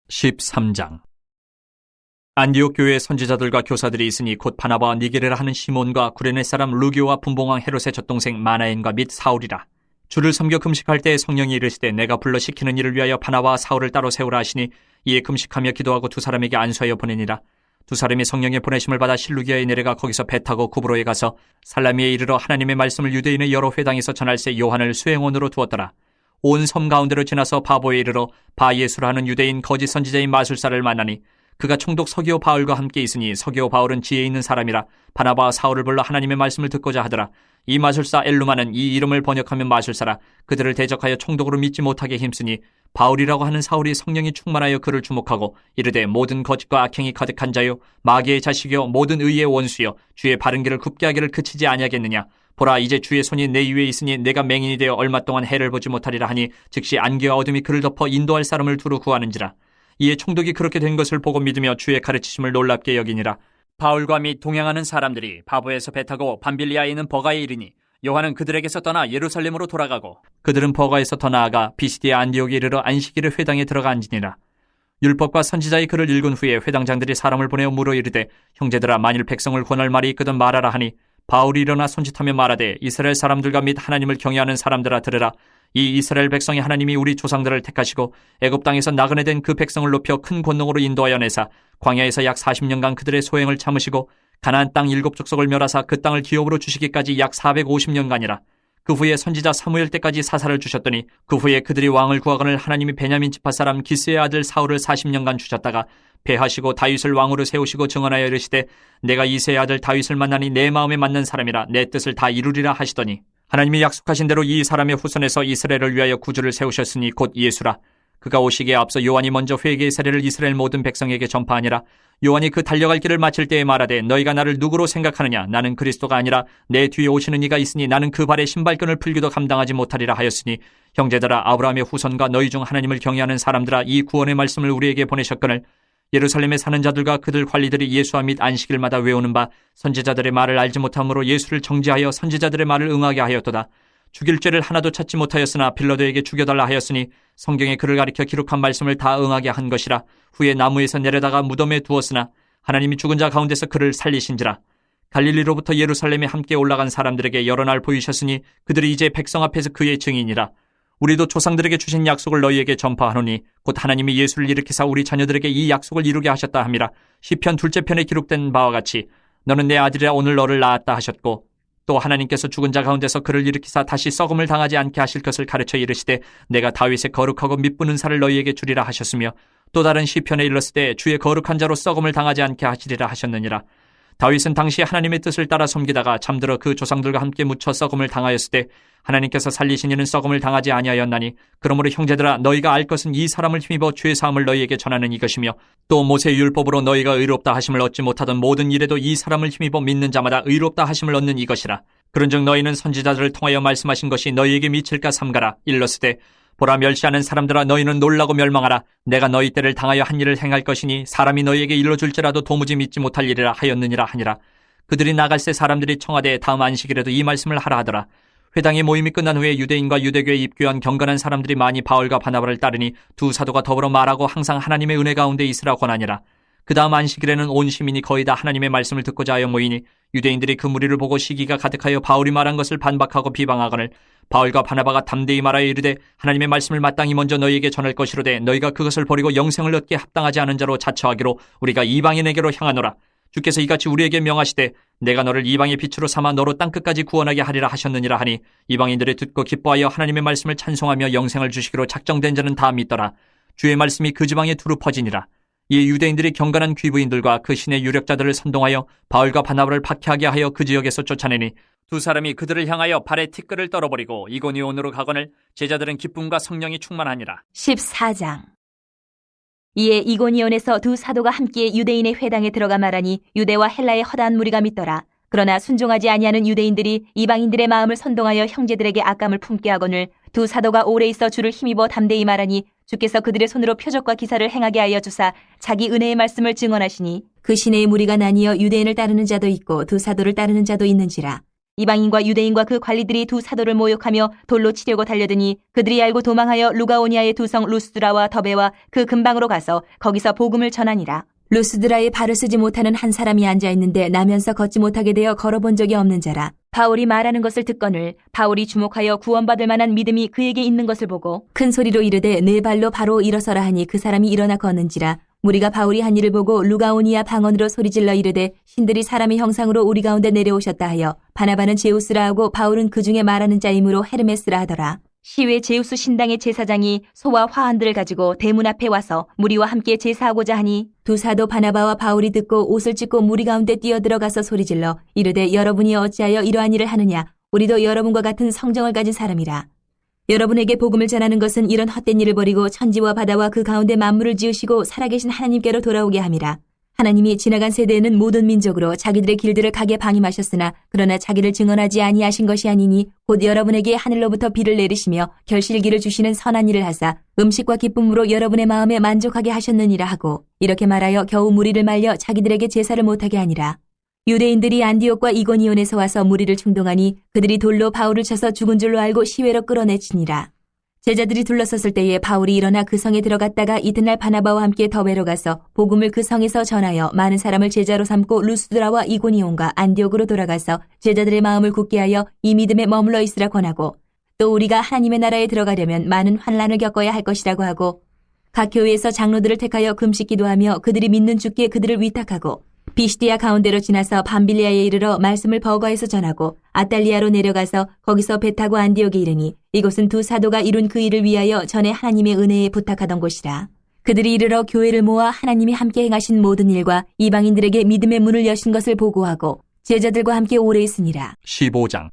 13장. 안디옥 교회에 선지자들과 교사들이 있으니 곧 바나바와 니게르라 하는 시몬과 구레네 사람 루기오와 분봉왕 헤롯의 젖동생 마나엔과 및 사울이라. 주를 섬겨 금식할 때에 성령이 이르시되 내가 불러 시키는 일을 위하여 바나바와 사울을 따로 세우라 하시니 이에 금식하며 기도하고 두 사람에게 안수하여 보내니라. 두 사람이 성령의 보내심을 받아 실루기아에 내려가 거기서 배 타고 구브로에 가서 살라미에 이르러 하나님의 말씀을 유대인의 여러 회당에서 전할새 요한을 수행원으로 두었더라. 온 섬 가운데로 지나서 바보에 이르러 바예수라 하는 유대인 거짓 선지자인 마술사를 만나니 그가 총독 서기오 바울과 함께 있으니 서기오 바울은 지혜 있는 사람이라 바나바와 사울을 불러 하나님의 말씀을 듣고자 하더라. 이 마술사 엘루마는 이 이름을 번역하면 마술사라. 그들을 대적하여 총독으로 믿지 못하게 힘쓰니 바울이라고 하는 사울이 성령이 충만하여 그를 주목하고 이르되 모든 거짓과 악행이 가득한 자요 마귀의 자식이요 모든 의의 원수요 주의 바른 길을 굽게 하기를 그치지 아니하겠느냐. 보라 이제 주의 손이 내 위에 있으니 내가 맹인이 되어 얼마 동안 해를 보지 못하리라 하니 즉시 안개와 어둠이 그를 덮어 인도할 사람을 두루 구하는지라. 이에 총독이 그렇게 된 것을 보고 믿으며 주의 가르치심을 놀랍게 여기니라. 바울과 및 동행하는 사람들이 바보에서 배 타고 밤빌리아에 있는 버가에 이르니 요한은 그들에게서 떠나 예루살렘으로 돌아가고 그들은 버가에서 더 나아가 비시디아 안디옥에 이르러 안식일의 회당에 들어가 앉으니라. 율법과 선지자의 글을 읽은 후에 회당장들이 사람을 보내어 물어 이르되 형제들아 만일 백성을 권할 말이 있거든 말하라 하니 바울이 일어나 손짓하며 말하되 이스라엘 사람들과 및 하나님을 경외하는 사람들아 들으라. 이 이스라엘 백성이 하나님이 우리 조상들을 택하시고 애굽 땅에서 나그네 된 그 백성을 높여 큰 권능으로 인도하여 내사 광야에서 약 40년간 그들의 소행을 참으시고 가나안 땅 7족속을 멸하사 그 땅을 기업으로 주시기까지 약 450년간이라. 그 후에 선지자 사무엘 때까지 사사를 주셨더니 그 후에 그들이 왕을 구하거늘 하나님이 베냐민 지파 사람 기스의 아들 사울을 40년간 주셨다가 배하시고 다윗을 왕으로 세우시고 증언하여 이르시되 내가 이새의 아들 다윗을 만나니 내 마음에 맞는 사람이라 내 뜻을 다 이루리라 하시더니 하나님이 약속하신 대로 이 사람의 후손에서 이스라엘을 위하여 구주를 세우셨으니 곧 예수라. 그가 오시기에 앞서 요한이 먼저 회개의 세례를 이스라엘 모든 백성에게 전파하니라. 요한이 그 달려갈 길을 마칠 때에 말하되 너희가 나를 누구로 생각하느냐. 나는 그리스도가 아니라 내 뒤에 오시는 이가 있으니 나는 그 발에 신발끈을 풀기도 감당하지 못하리라 하였으니 형제들아 아브라함의 후손과 너희 중 하나님을 경외하는 사람들아 이 구원의 말씀을 우리에게 보내셨거늘 예루살렘에 사는 자들과 그들 관리들이 예수와 및 안식일마다 외우는 바 선지자들의 말을 알지 못함으로 예수를 정죄하여 선지자들의 말을 응하게 하였도다. 죽일 죄를 하나도 찾지 못하였으나 빌라도에게 죽여달라 하였으니 성경에 그를 가리켜 기록한 말씀을 다 응하게 한 것이라. 후에 나무에서 내려다가 무덤에 두었으나 하나님이 죽은 자 가운데서 그를 살리신지라. 갈릴리로부터 예루살렘에 함께 올라간 사람들에게 여러 날 보이셨으니 그들이 이제 백성 앞에서 그의 증인이라. 우리도 조상들에게 주신 약속을 너희에게 전파하노니 곧 하나님이 예수를 일으키사 우리 자녀들에게 이 약속을 이루게 하셨다 함이라. 시편 둘째 편에 기록된 바와 같이 너는 내 아들이라 오늘 너를 낳았다 하셨고 또 하나님께서 죽은 자 가운데서 그를 일으키사 다시 썩음을 당하지 않게 하실 것을 가르쳐 이르시되 내가 다윗의 거룩하고 mit부는 살을 너희에게 주리라 하셨으며 또 다른 시편에 일렀을 주의 거룩한 자로 썩음을 당하지 않게 하시리라 하셨느니라. 다윗은 당시 하나님의 뜻을 따라 섬기다가 잠들어 그 조상들과 함께 묻혀 썩음을 당하였을 때 하나님께서 살리신 이는 썩음을 당하지 아니하였나니 그러므로 형제들아 너희가 알 것은 이 사람을 힘입어 죄 사함을 너희에게 전하는 이것이며 또 모세 율법으로 너희가 의롭다 하심을 얻지 못하던 모든 일에도 이 사람을 힘입어 믿는 자마다 의롭다 하심을 얻는 이것이라. 그런즉 너희는 선지자들을 통하여 말씀하신 것이 너희에게 미칠까 삼가라. 일렀으되 보라 멸시하는 사람들아 너희는 놀라고 멸망하라. 내가 너희 때를 당하여 한 일을 행할 것이니 사람이 너희에게 일러줄지라도 도무지 믿지 못할 일이라 하였느니라 하니라. 그들이 나갈새 사람들이 청하되 다음 안식일에도 이 말씀을 하라 하더라. 회당의 모임이 끝난 후에 유대인과 유대교에 입교한 경건한 사람들이 많이 바울과 바나바를 따르니 두 사도가 더불어 말하고 항상 하나님의 은혜 가운데 있으라 권하니라. 그 다음 안식일에는 온 시민이 거의 다 하나님의 말씀을 듣고자 하여 모이니 유대인들이 그 무리를 보고 시기가 가득하여 바울이 말한 것을 반박하고 비방하거늘 바울과 바나바가 담대히 말하여 이르되 하나님의 말씀을 마땅히 먼저 너희에게 전할 것이로되 너희가 그것을 버리고 영생을 얻기에 합당하지 않은 자로 자처하기로 우리가 이방인에게로 향하노라. 주께서 이같이 우리에게 명하시되 내가 너를 이방의 빛으로 삼아 너로 땅끝까지 구원하게 하리라 하셨느니라 하니 이방인들이 듣고 기뻐하여 하나님의 말씀을 찬송하며 영생을 주시기로 작정된 자는 다 믿더라. 주의 말씀이 그 지방에 두루 퍼지니라. 이 유대인들이 경건한 귀부인들과 그 신의 유력자들을 선동하여 바울과 바나바를 박해하게 하여 그 지역에서 쫓아내니 두 사람이 그들을 향하여 발에 티끌을 떨어버리고 이고니온으로 가거늘 제자들은 기쁨과 성령이 충만하니라. 14장. 이에 이고니온에서 두 사도가 함께 유대인의 회당에 들어가 말하니 유대와 헬라의 허다한 무리가 믿더라. 그러나 순종하지 아니하는 유대인들이 이방인들의 마음을 선동하여 형제들에게 악감을 품게 하거늘 두 사도가 오래 있어 주를 힘입어 담대히 말하니 주께서 그들의 손으로 표적과 기사를 행하게 하여 주사 자기 은혜의 말씀을 증언하시니 그 시내의 무리가 나뉘어 유대인을 따르는 자도 있고 두 사도를 따르는 자도 있는지라. 이방인과 유대인과 그 관리들이 두 사도를 모욕하며 돌로 치려고 달려드니 그들이 알고 도망하여 루가오니아의 두 성 루스드라와 더베와 그 근방으로 가서 거기서 복음을 전하니라. 루스드라에 발을 쓰지 못하는 한 사람이 앉아있는데 나면서 걷지 못하게 되어 걸어본 적이 없는 자라. 바울이 말하는 것을 듣거늘 바울이 주목하여 구원받을 만한 믿음이 그에게 있는 것을 보고 큰 소리로 이르되 네 발로 바로 일어서라 하니 그 사람이 일어나 걷는지라. 무리가 바울이 한 일을 보고 루가오니아 방언으로 소리질러 이르되 신들이 사람의 형상으로 우리 가운데 내려오셨다 하여 바나바는 제우스라 하고 바울은 그 중에 말하는 자이므로 헤르메스라 하더라. 시외 제우스 신당의 제사장이 소와 화환들을 가지고 대문 앞에 와서 무리와 함께 제사하고자 하니 두 사도 바나바와 바울이 듣고 옷을 찢고 무리 가운데 뛰어들어가서 소리질러 이르되 여러분이 어찌하여 이러한 일을 하느냐. 우리도 여러분과 같은 성정을 가진 사람이라. 여러분에게 복음을 전하는 것은 이런 헛된 일을 버리고 천지와 바다와 그 가운데 만물을 지으시고 살아계신 하나님께로 돌아오게 함이라. 하나님이 지나간 세대에는 모든 민족으로 자기들의 길들을 가게 방임하셨으나 그러나 자기를 증언하지 아니하신 것이 아니니 곧 여러분에게 하늘로부터 비를 내리시며 결실기를 주시는 선한 일을 하사 음식과 기쁨으로 여러분의 마음에 만족하게 하셨느니라 하고 이렇게 말하여 겨우 무리를 말려 자기들에게 제사를 못하게 하니라. 유대인들이 안디옥과 이고니온에서 와서 무리를 충동하니 그들이 돌로 바울을 쳐서 죽은 줄로 알고 시외로 끌어내치니라. 제자들이 둘러섰을 때에 바울이 일어나 그 성에 들어갔다가 이튿날 바나바와 함께 더베로 가서 복음을 그 성에서 전하여 많은 사람을 제자로 삼고 루스드라와 이고니온과 안디옥으로 돌아가서 제자들의 마음을 굳게 하여 이 믿음에 머물러 있으라 권하고 또 우리가 하나님의 나라에 들어가려면 많은 환난을 겪어야 할 것이라고 하고 각 교회에서 장로들을 택하여 금식 기도하며 그들이 믿는 주께 그들을 위탁하고 비시디아 가운데로 지나서 밤빌리아에 이르러 말씀을 버거에서 전하고 아탈리아로 내려가서 거기서 배 타고 안디옥에 이르니 이곳은 두 사도가 이룬 그 일을 위하여 전에 하나님의 은혜에 부탁하던 곳이라. 그들이 이르러 교회를 모아 하나님이 함께 행하신 모든 일과 이방인들에게 믿음의 문을 여신 것을 보고하고 제자들과 함께 오래 있으니라. 15장.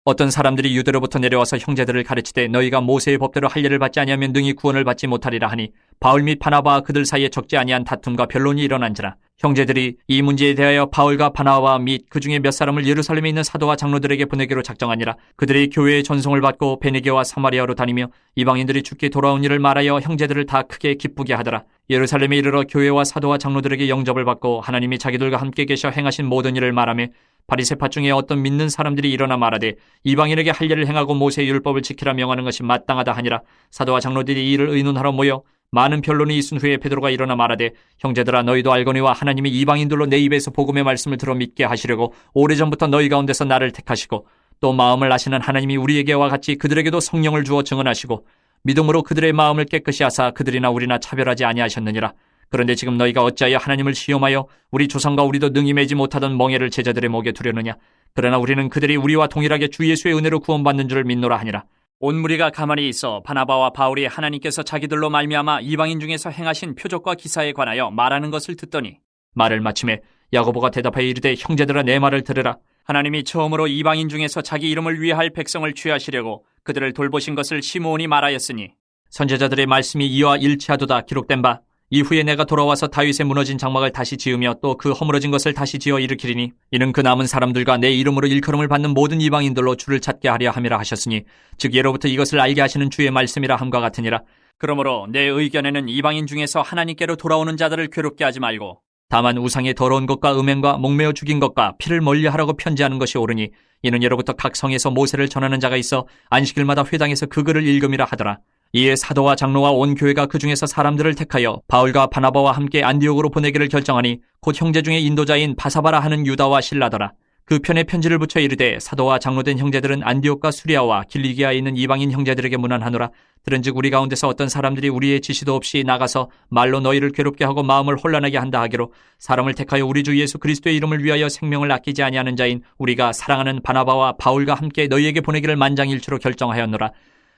어떤 사람들이 유대로부터 내려와서 형제들을 가르치되 너희가 모세의 법대로 할 일을 받지 아니하면 능히 구원을 받지 못하리라 하니 바울 및 바나바와 그들 사이에 적지 아니한 다툼과 변론이 일어난지라. 형제들이 이 문제에 대하여 바울과 바나바 및 그 중에 몇 사람을 예루살렘에 있는 사도와 장로들에게 보내기로 작정하니라. 그들이 교회의 전송을 받고 베니게와 사마리아로 다니며 이방인들이 주께 돌아온 일을 말하여 형제들을 다 크게 기쁘게 하더라. 예루살렘에 이르러 교회와 사도와 장로들에게 영접을 받고 하나님이 자기들과 함께 계셔 행하신 모든 일을 말하며 바리새파 중에 어떤 믿는 사람들이 일어나 말하되 이방인에게 할 일을 행하고 모세의 율법을 지키라 명하는 것이 마땅하다 하니라. 사도와 장로들이 이 일을 의논하러 모여 많은 변론이 있은 후에 베드로가 일어나 말하되 형제들아 너희도 알거니와 하나님이 이방인들로 내 입에서 복음의 말씀을 들어 믿게 하시려고 오래전부터 너희 가운데서 나를 택하시고 또 마음을 아시는 하나님이 우리에게와 같이 그들에게도 성령을 주어 증언하시고 믿음으로 그들의 마음을 깨끗이 하사 그들이나 우리나 차별하지 아니하셨느니라. 그런데 지금 너희가 어찌하여 하나님을 시험하여 우리 조상과 우리도 능히 매지 못하던 멍에를 제자들의 목에 두려느냐. 그러나 우리는 그들이 우리와 동일하게 주 예수의 은혜로 구원받는 줄을 믿노라 하니라. 온 무리가 가만히 있어 바나바와 바울이 하나님께서 자기들로 말미암아 이방인 중에서 행하신 표적과 기사에 관하여 말하는 것을 듣더니 말을 마침에 야고보가 대답하여 이르되 형제들아 내 말을 들으라. 하나님이 처음으로 이방인 중에서 자기 이름을 위할 백성을 취하시려고 그들을 돌보신 것을 시므온이 말하였으니 선지자들의 말씀이 이와 일치하도다 기록된 바 이후에 내가 돌아와서 다윗의 무너진 장막을 다시 지으며 또 그 허물어진 것을 다시 지어 일으키리니 이는 그 남은 사람들과 내 이름으로 일컬음을 받는 모든 이방인들로 주를 찾게 하려 함이라 하셨으니 즉 예로부터 이것을 알게 하시는 주의 말씀이라 함과 같으니라. 그러므로 내 의견에는 이방인 중에서 하나님께로 돌아오는 자들을 괴롭게 하지 말고 다만 우상의 더러운 것과 음행과 목매어 죽인 것과 피를 멀리하라고 편지하는 것이 옳으니 이는 예로부터 각 성에서 모세를 전하는 자가 있어 안식일마다 회당에서 그 글을 읽음이라 하더라. 이에 사도와 장로와 온 교회가 그 중에서 사람들을 택하여 바울과 바나바와 함께 안디옥으로 보내기를 결정하니 곧 형제 중에 인도자인 바사바라 하는 유다와 실라더라. 그 편에 편지를 붙여 이르되 사도와 장로된 형제들은 안디옥과 수리아와 길리기아에 있는 이방인 형제들에게 문안하노라. 들은즉 우리 가운데서 어떤 사람들이 우리의 지시도 없이 나가서 말로 너희를 괴롭게 하고 마음을 혼란하게 한다 하기로 사람을 택하여 우리 주 예수 그리스도의 이름을 위하여 생명을 아끼지 아니하는 자인 우리가 사랑하는 바나바와 바울과 함께 너희에게 보내기를 만장일치로 결정하였노라.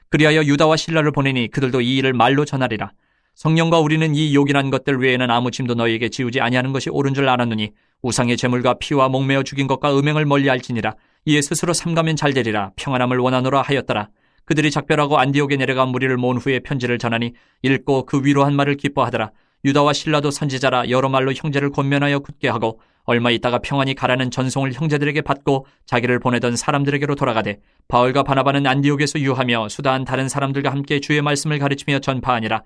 그리하여 유다와 실라를 보내니 그들도 이 일을 말로 전하리라. 성령과 우리는 이 요긴한 것들 외에는 아무 짐도 너희에게 지우지 아니하는 것이 옳은 줄 알았느니 우상의 제물과 피와 목매어 죽인 것과 음행을 멀리할지니라. 이에 스스로 삼가면 잘되리라. 평안함을 원하노라 하였더라. 그들이 작별하고 안디옥에 내려가 무리를 모은 후에 편지를 전하니 읽고 그 위로한 말을 기뻐하더라. 유다와 실라도 선지자라 여러 말로 형제를 권면하여 굳게 하고 얼마 있다가 평안히 가라는 전송을 형제들에게 받고 자기를 보내던 사람들에게로 돌아가되 바울과 바나바는 안디옥에서 유하며 수다한 다른 사람들과 함께 주의 말씀을 가르치며 전파하니라.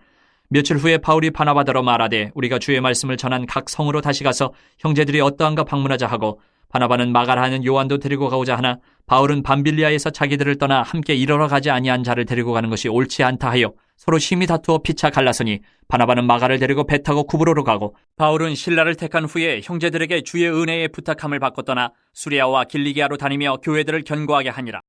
며칠 후에 바울이 바나바더러 말하되 우리가 주의 말씀을 전한 각 성으로 다시 가서 형제들이 어떠한가 방문하자 하고 바나바는 마가라 하는 요한도 데리고 가고자 하나 바울은 밤빌리아에서 자기들을 떠나 함께 일하러 가지 아니한 자를 데리고 가는 것이 옳지 않다 하여 서로 심히 다투어 피차 갈라서니 바나바는 마가를 데리고 배 타고 구브로로 가고 바울은 실라를 택한 후에 형제들에게 주의 은혜에 부탁함을 받고 떠나 수리아와 길리기아로 다니며 교회들을 견고하게 하니라.